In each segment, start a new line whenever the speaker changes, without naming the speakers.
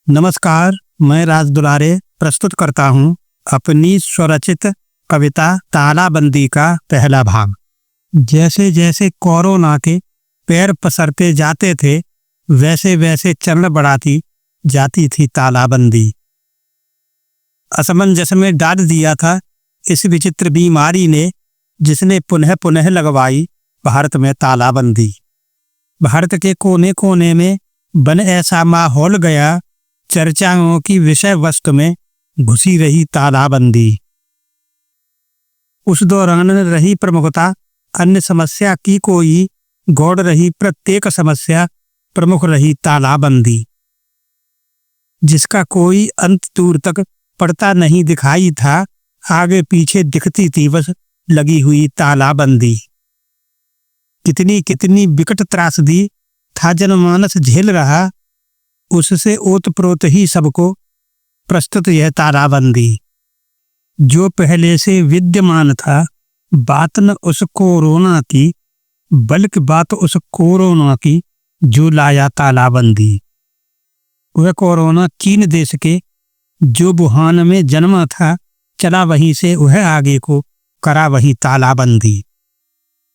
नमस्कार, मैं राज दुलारे प्रस्तुत करता हूँ अपनी स्वरचित कविता तालाबंदी का पहला भाग। जैसे जैसे कोरोना के पैर पसरते जाते थे, वैसे वैसे चरण बढ़ाती जाती थी तालाबंदी। असमंजस में डाल दिया था इस विचित्र बीमारी ने, जिसने पुनः पुनः लगवाई भारत में तालाबंदी। भारत के कोने कोने में बन ऐसा माहौल गया, चर्चाओं की विषय वस्तु में घुसी रही तालाबंदी। उस दौरान रही प्रमुखता अन्य समस्या की कोई, गौड़ रही प्रत्येक समस्या प्रमुख रही तालाबंदी। जिसका कोई अंत दूर तक पड़ता नहीं दिखाई था, आगे पीछे दिखती थी बस लगी हुई तालाबंदी। कितनी कितनी विकट त्रासदी था जनमानस झेल रहा, उससे ओतप्रोत ही सबको प्रस्तुत यह तालाबंदी। जो पहले से विद्यमान था, बात न उस कोरोना की, बल्कि बात उस कोरोना की जो लाया तालाबंदी। वह कोरोना चीन देश के जो वुहान में जन्मा था, चला वहीं से वह आगे को करा वही तालाबंदी।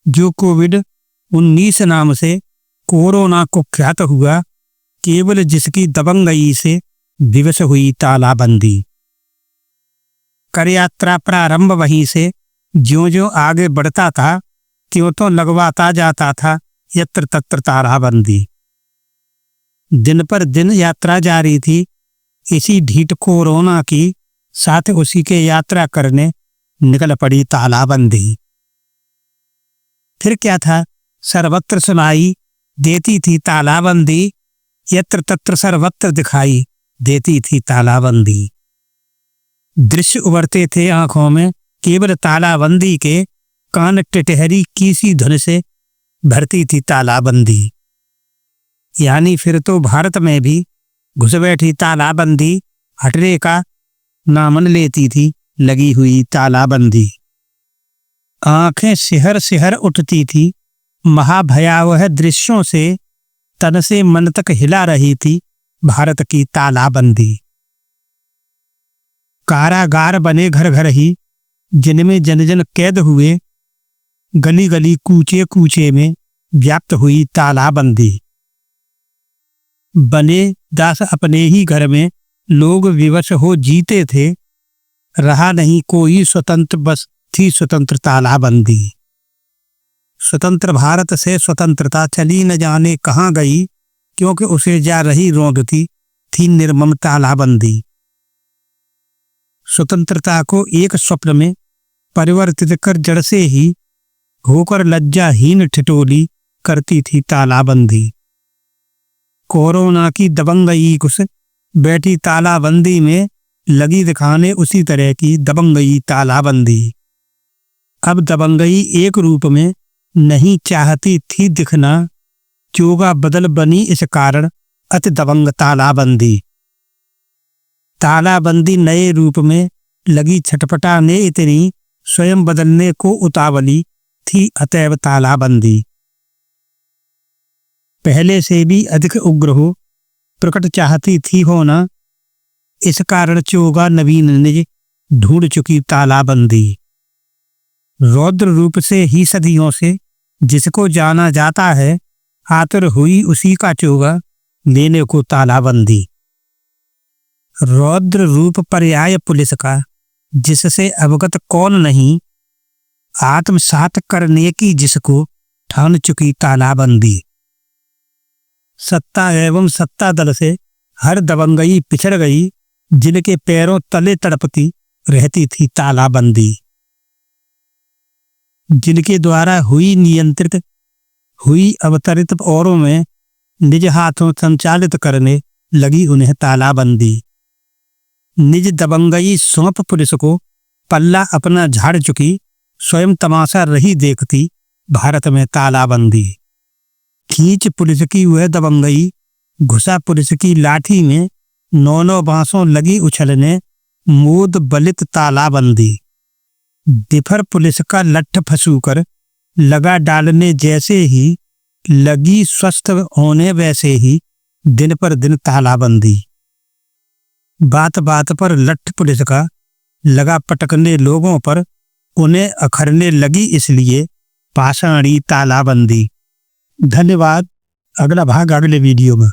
जो कोविड-19 नाम से कोरोना को ख्यात हुआ, केवल जिसकी दबंगई से दिवस हुई तालाबंदी। कर यात्रा प्रारंभ वहीं से ज्यों ज्यों आगे बढ़ता था, त्यों तो लगवाता जाता था यत्र तत्र तालाबंदी। दिन पर दिन यात्रा जारी थी इसी ढीठ कोरोना की, साथ उसी के यात्रा करने निकल पड़ी तालाबंदी। फिर क्या था, सर्वत्र सुनाई देती थी तालाबंदी, यत्र तत्र सर्वत्र दिखाई देती थी तालाबंदी। दृश्य उभरते थे आंखों में केवल तालाबंदी के, कान टिटहरी की सी धुन से भरती थी तालाबंदी। यानी फिर तो भारत में भी घुस बैठी तालाबंदी, हटने का नामन लेती थी लगी हुई तालाबंदी। आंखें सिहर सिहर उठती थी महाभयावह दृश्यों से, तन से मन तक हिला रही थी भारत की तालाबंदी। कारागार बने घर घर ही, जिनमें जन जन कैद हुए, गली गली कूचे कूचे में व्याप्त हुई तालाबंदी। बने दास अपने ही घर में लोग विवश हो जीते थे, रहा नहीं कोई स्वतंत्र, बस थी स्वतंत्र तालाबंदी। स्वतंत्र भारत से स्वतंत्रता चली न जाने कहाँ गई, क्योंकि उसे जा रही रोंदती थी निर्मम तालाबंदी। स्वतंत्रता को एक स्वप्न में परिवर्तित कर जड़ से ही होकर लज्जाहीन ठिठोली करती थी तालाबंदी। कोरोना की दबंगई घुस बैठी तालाबंदी में, लगी दिखाने उसी तरह की दबंगई तालाबंदी। अब दबंगई एक रूप में नहीं चाहती थी दिखना, चोगा बदल बनी इस कारण अति दबंग तालाबंदी। तालाबंदी नए रूप में लगी छटपटाने इतनी, स्वयं बदलने को उतावली थी अतएव तालाबंदी। पहले से भी अधिक उग्र हो प्रकट चाहती थी होना, इस कारण चोगा नवीन निज ढूंढ चुकी तालाबंदी। रौद्र रूप से ही सदियों से जिसको जाना जाता है, आतुर हुई उसी का चोगा लेने को तालाबंदी। रौद्र रूप पर्याय पुलिस का, जिससे अवगत कौन नहीं, आत्मसात करने की जिसको ठान चुकी तालाबंदी। सत्ता एवं सत्ता दल से हर दबंगई पिछड़ गई, जिनके पैरों तले तड़पती रहती थी तालाबंदी। जिनके द्वारा हुई नियंत्रित, हुई अवतरित औरों में निज हाथों संचालित करने लगी उन्हें तालाबंदी। निज दबंगई सौंप पुलिस को पल्ला अपना झाड़ चुकी, स्वयं तमाशा रही देखती भारत में तालाबंदी। खींच पुलिस की वह दबंगई, घुसा पुलिस की लाठी में, नौ बांसों लगी उछलने, मोद बलित तालाबंदी। दिफर पुलिस का लट्ठ फंसूकर लगा डालने जैसे ही, लगी स्वस्थ होने वैसे ही दिन पर दिन तालाबंदी। बात बात पर लठ पुलिस का लगा पटकने लोगों पर, उन्हें अखरने लगी इसलिए पाषाणी तालाबंदी। धन्यवाद। अगला भाग अगले वीडियो में।